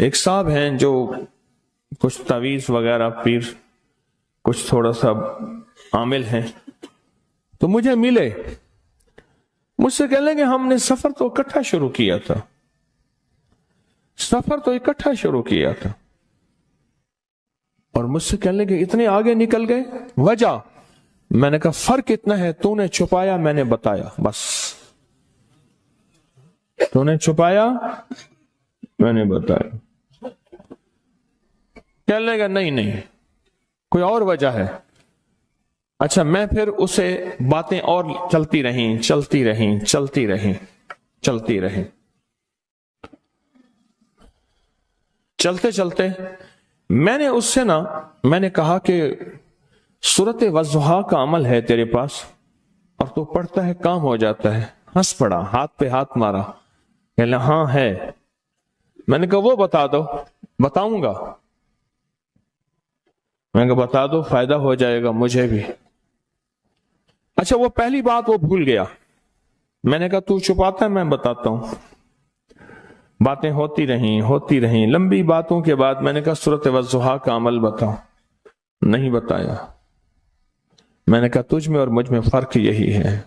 ایک صاحب ہیں جو کچھ تعویذ وغیرہ پیر کچھ تھوڑا سا عامل ہیں، تو مجھے ملے، مجھ سے کہنے لگے ہم نے سفر تو اکٹھا شروع کیا تھا، اور مجھ سے کہنے لگے اتنے آگے نکل گئے، وجہ؟ میں نے کہا فرق اتنا ہے، تو نے چھپایا میں نے بتایا، بس تو نے چھپایا میں نے بتایا۔ کہنے لگا نہیں کوئی اور وجہ ہے۔ اچھا، میں پھر اسے باتیں اور چلتی رہیں۔ چلتے میں نے اس سے میں نے کہا کہ سورت والضحیٰ کا عمل ہے تیرے پاس اور تو پڑھتا ہے کام ہو جاتا ہے۔ ہنس پڑا، ہاتھ پہ ہاتھ مارا، کہنے ہاں ہے۔ میں نے کہا وہ بتا دو۔ بتاؤں گا، میں نے کہا بتا دو، فائدہ ہو جائے گا مجھے بھی۔ اچھا، وہ پہلی بات وہ بھول گیا۔ میں نے کہا تو چھپاتا ہے میں بتاتا ہوں۔ باتیں ہوتی رہیں لمبی باتوں کے بعد میں نے کہا سورت والضحیٰ کا عمل بتاؤ، نہیں بتایا۔ میں نے کہا تجھ میں اور مجھ میں فرق یہی ہے،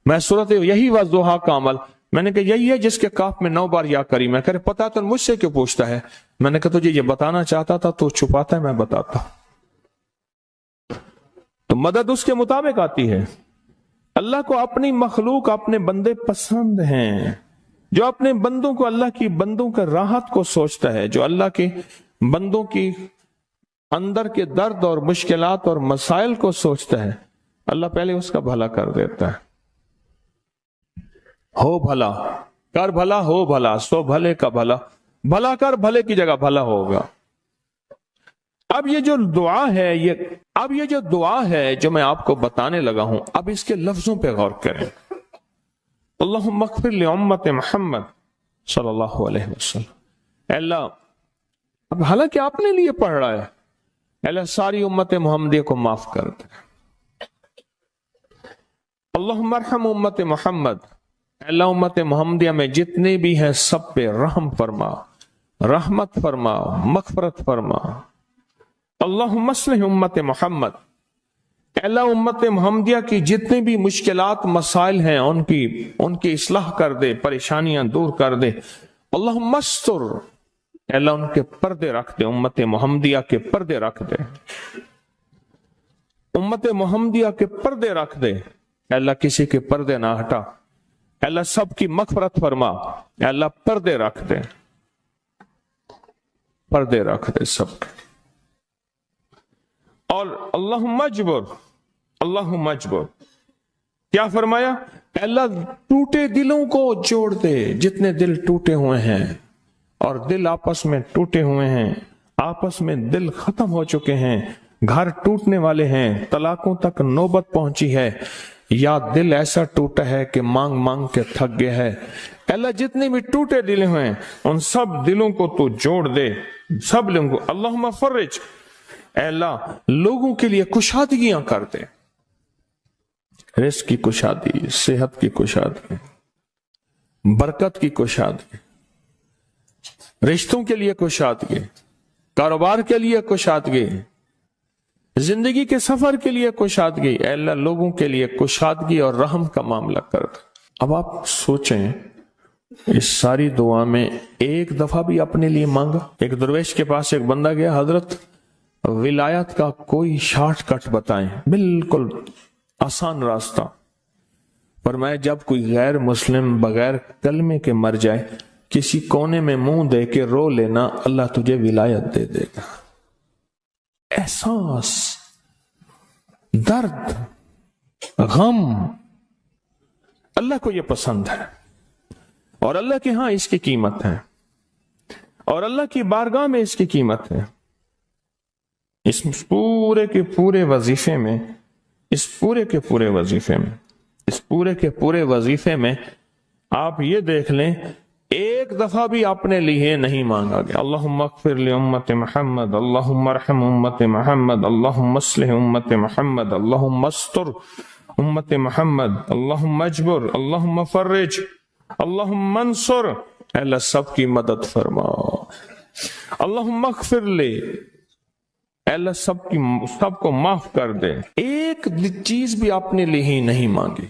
میں سورت یہی والضحیٰ کا عمل، میں نے کہا یہی ہے جس کے کاف میں 9 بار یا کری۔ میں کہہ پتا تو مجھ سے کیوں پوچھتا ہے؟ میں نے کہا تجھے یہ بتانا چاہتا تھا، تو چھپاتا ہے میں بتاتا۔ تو مدد اس کے مطابق آتی ہے۔ اللہ کو اپنی مخلوق، اپنے بندے پسند ہیں، جو اپنے بندوں کو، اللہ کی بندوں کا راحت کو سوچتا ہے، جو اللہ کے بندوں کی اندر کے درد اور مشکلات اور مسائل کو سوچتا ہے، اللہ پہلے اس کا بھلا کر دیتا ہے۔ ہو بھلا، کر بھلا، ہو بھلا، سو بھلے کا بھلا، بھلا کر بھلے کی جگہ بھلا ہوگا۔ اب یہ جو دعا ہے جو میں آپ کو بتانے لگا ہوں، اب اس کے لفظوں پہ غور کریں۔ اللہم اغفر لامت محمد صلی اللہ علیہ وسلم۔ اے اللہ، اب حالانکہ آپ نے لیے پڑھ رہا ہے، اے اللہ ساری امت محمدیہ کو معاف کر دے۔ اللہم ارحم امت محمد، اے اللہ امت محمدیہ میں جتنے بھی ہیں سب پہ رحم فرما، رحمت فرما، مغفرت فرما۔ اللہم اصلح امت محمد، اے اللہ امت محمدیہ کی جتنے بھی مشکلات مسائل ہیں ان کی اصلاح کر دے، پریشانیاں دور کر دے۔ اللہم استر، اے اللہ ان کے پردے رکھ دے، امت محمدیہ کے پردے رکھ دے، امت محمدیہ کے پردے رکھ دے۔ اے اللہ کسی کے پردے نہ ہٹا، اے اللہ سب کی مغفرت فرما، اے اللہ پردے رکھ دے، پردے رکھ دے سب کے۔ اور اللہم اجبر، کیا فرمایا؟ اے اللہ ٹوٹے دلوں کو جوڑ دے، جتنے دل ٹوٹے ہوئے ہیں اور دل آپس میں ٹوٹے ہوئے ہیں، آپس میں دل ختم ہو چکے ہیں، گھر ٹوٹنے والے ہیں، طلاقوں تک نوبت پہنچی ہے، یا دل ایسا ٹوٹا ہے کہ مانگ مانگ کے تھک گیا ہے۔ اے اللہ جتنے بھی ٹوٹے دل ہیں ان سب دلوں کو تو جوڑ دے، سب لوگوں کو۔ اللہم فرج، اے اللہ لوگوں کے لیے کشادگیاں کر دے، رزق کی کشادگی، صحت کی کشادگی، برکت کی کشادگی، رشتوں کے لیے کشادگی، کاروبار کے لیے کشادگی، زندگی کے سفر کے لیے کشادگی۔ اے اللہ لوگوں کے لیے کشادگی اور رحم کا معاملہ کر دے۔ اب آپ سوچیں، اس ساری دعا میں ایک دفعہ بھی اپنے لیے مانگا؟ ایک درویش کے پاس ایک بندہ گیا، حضرت ولایت کا کوئی شارٹ کٹ بتائیں، بالکل آسان راستہ۔ فرمایا جب کوئی غیر مسلم بغیر کلمے کے مر جائے، کسی کونے میں منہ دے کے رو لینا، اللہ تجھے ولایت دے دے گا۔ احساس، درد، غم، اللہ کو یہ پسند ہے، اور اللہ کے ہاں اس کی قیمت ہے، اور اللہ کی بارگاہ میں اس کی قیمت ہے۔ اس پورے کے پورے وظیفے میں، اس پورے کے پورے وظیفے میں آپ یہ دیکھ لیں، ایک دفعہ بھی اپنے لیے نہیں مانگا گیا۔ اللہم اغفر لامت محمد، اللہم ارحم امت محمد، اللہم اصلح امت محمد، اللہم استر امت محمد، اللہم اجبر، اللہم فرج، اللہم انصر، اللہ سب کی مدد فرما. اللہم اغفر لے، اللہ سب کو معاف کر دے. ایک چیز بھی اپنے لیے ہی نہیں مانگی.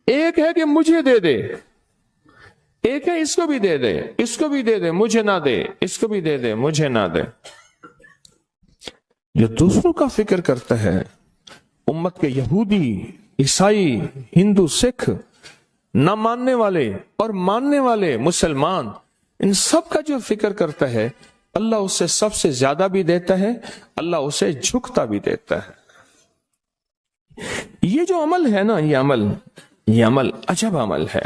ایک ہے کہ مجھے دے دے، ایک ہے اس کو بھی دے دے، اس کو بھی دے دے، مجھے نہ دے، اس کو بھی دے دے، مجھے نہ دے. جو دوسروں کا فکر کرتا ہے، امت کے یہودی، عیسائی، ہندو، سکھ، نہ ماننے والے اور ماننے والے مسلمان، ان سب کا جو فکر کرتا ہے، اللہ اسے سب سے زیادہ بھی دیتا ہے، اللہ اسے جھکتا بھی دیتا ہے. یہ جو عمل ہے نا، یہ عمل عجب عمل ہے،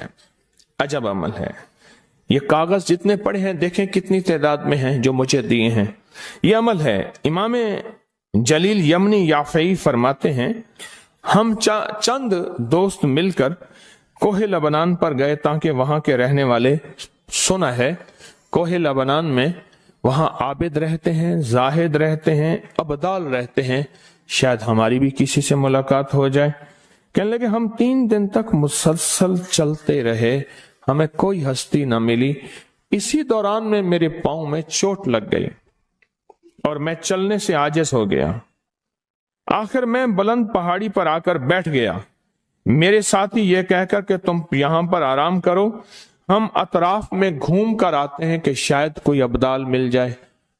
عجب عمل ہے. یہ کاغذ جتنے پڑے ہیں دیکھیں کتنی تعداد میں ہیں جو مجھے دیے ہیں. یہ عمل ہے. امام جلیل یمنی یافعی فرماتے ہیں، ہم چند دوست مل کر کوہ لبنان پر گئے تاکہ وہاں کے رہنے والے، سنا ہے کوہ لبنان میں وہاں عابد رہتے ہیں، زاہد رہتے ہیں، ابدال رہتے ہیں، شاید ہماری بھی کسی سے ملاقات ہو جائے. کہنے لگے ہم 3 دن تک مسلسل چلتے رہے، ہمیں کوئی ہستی نہ ملی. اسی دوران میں میرے پاؤں میں چوٹ لگ گئی اور میں چلنے سے عاجز ہو گیا. آخر میں بلند پہاڑی پر آ کر بیٹھ گیا. میرے ساتھی یہ کہہ کر کہ تم یہاں پر آرام کرو، ہم اطراف میں گھوم کر آتے ہیں کہ شاید کوئی ابدال مل جائے،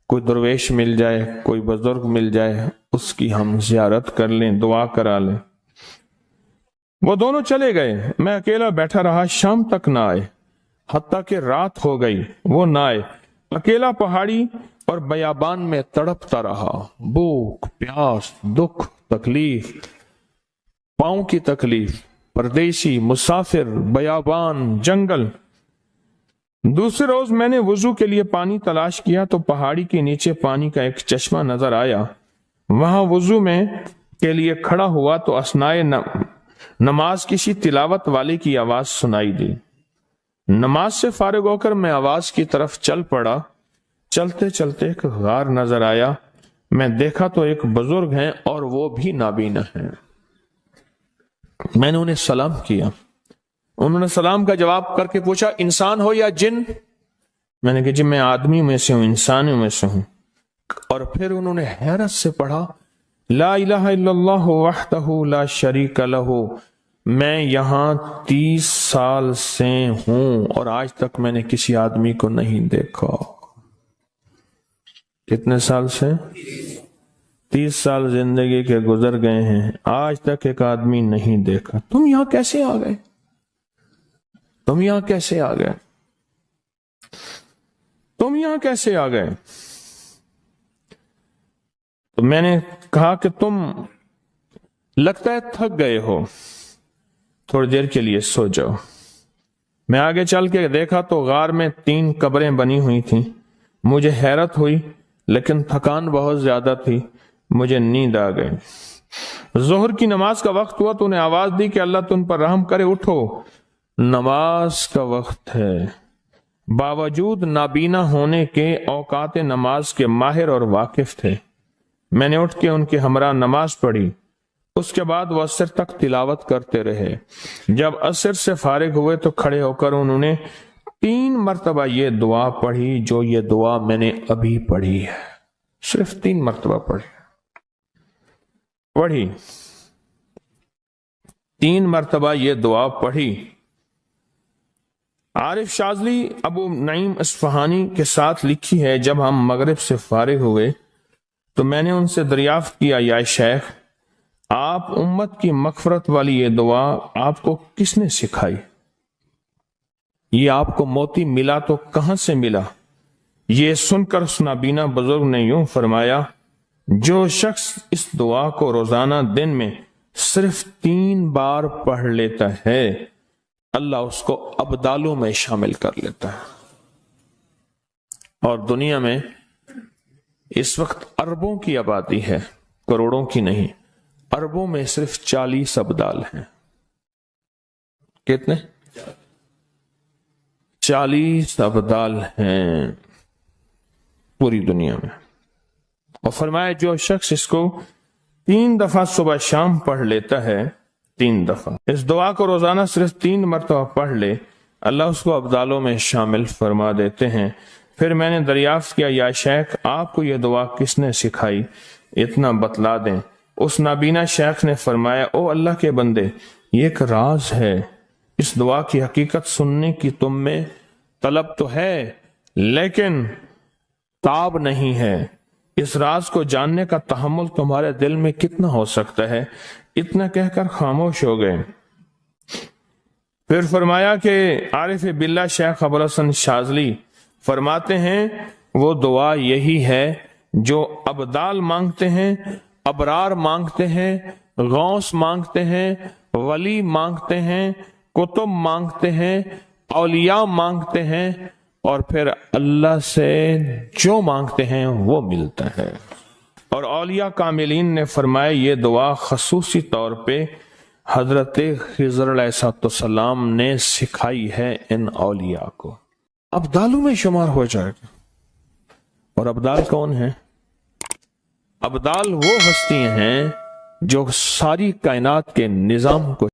کوئی درویش مل جائے، کوئی بزرگ مل جائے، اس کی ہم زیارت کر لیں، دعا کرا لیں. وہ دونوں چلے گئے، میں اکیلا بیٹھا رہا. شام تک نہ آئے، حتیٰ کہ رات ہو گئی، وہ نہ آئے. اکیلا پہاڑی اور بیابان میں تڑپتا رہا. بھوک، پیاس، دکھ، تکلیف، پاؤں کی تکلیف، پردیسی، مسافر، بیابان، جنگل. دوسرے روز میں نے وضو کے لیے پانی تلاش کیا تو پہاڑی کے نیچے پانی کا ایک چشمہ نظر آیا. وہاں وضو میں کے لیے کھڑا ہوا تو اثنائے نماز کسی تلاوت والے کی آواز سنائی دی. نماز سے فارغ ہو کر میں آواز کی طرف چل پڑا. چلتے چلتے ایک غار نظر آیا. میں دیکھا تو ایک بزرگ ہیں اور وہ بھی نابینا ہیں. میں نے انہیں سلام کیا. انہوں نے سلام کا جواب کر کے پوچھا انسان ہو یا جن؟ میں نے کہا جی میں آدمی میں سے ہوں، انسانوں میں سے ہوں. اور پھر انہوں نے حیرت سے پڑھا لا الہ الا اللہ وحدہ لا شریک لہ. میں یہاں 30 سال سے ہوں اور آج تک میں نے کسی آدمی کو نہیں دیکھا. کتنے سال سے؟ 30 سال زندگی کے گزر گئے ہیں، آج تک ایک آدمی نہیں دیکھا. تم یہاں کیسے آ گئے؟ تم یہاں کیسے آ گئے؟ تم یہاں کیسے آ گئے؟ تو میں نے کہا کہ تم لگتا ہے تھک گئے ہو، تھوڑی دیر کے لیے سو جاؤ. میں آگے چل کے دیکھا تو غار میں 3 قبریں بنی ہوئی تھیں. مجھے حیرت ہوئی لیکن تھکان بہت زیادہ تھی، مجھے نیند آ گئی. ظہر کی نماز کا وقت ہوا تو انہیں آواز دی کہ اللہ تم پر رحم کرے، اٹھو نماز کا وقت ہے. باوجود نابینا ہونے کے اوقات نماز کے ماہر اور واقف تھے. میں نے اٹھ کے ان کے ہمراہ نماز پڑھی. اس کے بعد وہ عصر تک تلاوت کرتے رہے. جب عصر سے فارغ ہوئے تو کھڑے ہو کر انہوں نے 3 مرتبہ یہ دعا پڑھی جو یہ دعا میں نے ابھی پڑھی ہے. صرف 3 مرتبہ پڑھی 3 مرتبہ یہ دعا پڑھی. عارف شاذلی ابو نعیم اصفہانی کے ساتھ لکھی ہے جب ہم مغرب سے فارغ ہوئے تو میں نے ان سے دریافت کیا یا شیخ آپ امت کی مغفرت والی یہ دعا آپ کو کس نے سکھائی؟ یہ آپ کو موتی ملا تو کہاں سے ملا؟ یہ سن کر اس نابینا بزرگ نے یوں فرمایا جو شخص اس دعا کو روزانہ دن میں صرف 3 بار پڑھ لیتا ہے اللہ اس کو ابدالوں میں شامل کر لیتا ہے. اور دنیا میں اس وقت اربوں کی آبادی ہے، کروڑوں کی نہیں. اربوں میں صرف 40 ابدال ہیں. کتنے؟ 40 ابدال ہیں پوری دنیا میں. اور فرمایا جو شخص اس کو 3 دفعہ صبح شام پڑھ لیتا ہے، 3 دفعہ اس دعا کو روزانہ صرف 3 مرتبہ پڑھ لے اللہ اس کو ابدالوں میں شامل فرما دیتے ہیں۔ پھر میں نے دریافت کیا یا شیخ آپ کو یہ دعا کس نے سکھائی، اتنا بتلا دیں۔ اس نابینا شیخ نے فرمایا او اللہ کے بندے، یہ ایک راز ہے، اس دعا کی حقیقت سننے کی تم میں طلب تو ہے لیکن تاب نہیں ہے، اس راز کو جاننے کا تحمل تمہارے دل میں کتنا ہو سکتا ہے؟ اتنا کہہ کر خاموش ہو گئے۔ پھر فرمایا کہ عارف باللہ شیخ ابوالحسن شاذلی فرماتے ہیں وہ دعا یہی ہے جو ابدال مانگتے ہیں، ابرار مانگتے ہیں، غوث مانگتے ہیں، ولی مانگتے ہیں، کتب مانگتے ہیں، اولیاء مانگتے ہیں، اور پھر اللہ سے جو مانگتے ہیں وہ ملتا ہے۔ اور اولیاء کاملین نے فرمایا یہ دعا خصوصی طور پہ حضرت خضر علیہ السلام نے سکھائی ہے ان اولیاء کو، ابدالوں میں شمار ہو جائے گا۔ اور ابدال کون ہیں؟ ابدال وہ ہستیاں ہیں جو ساری کائنات کے نظام کو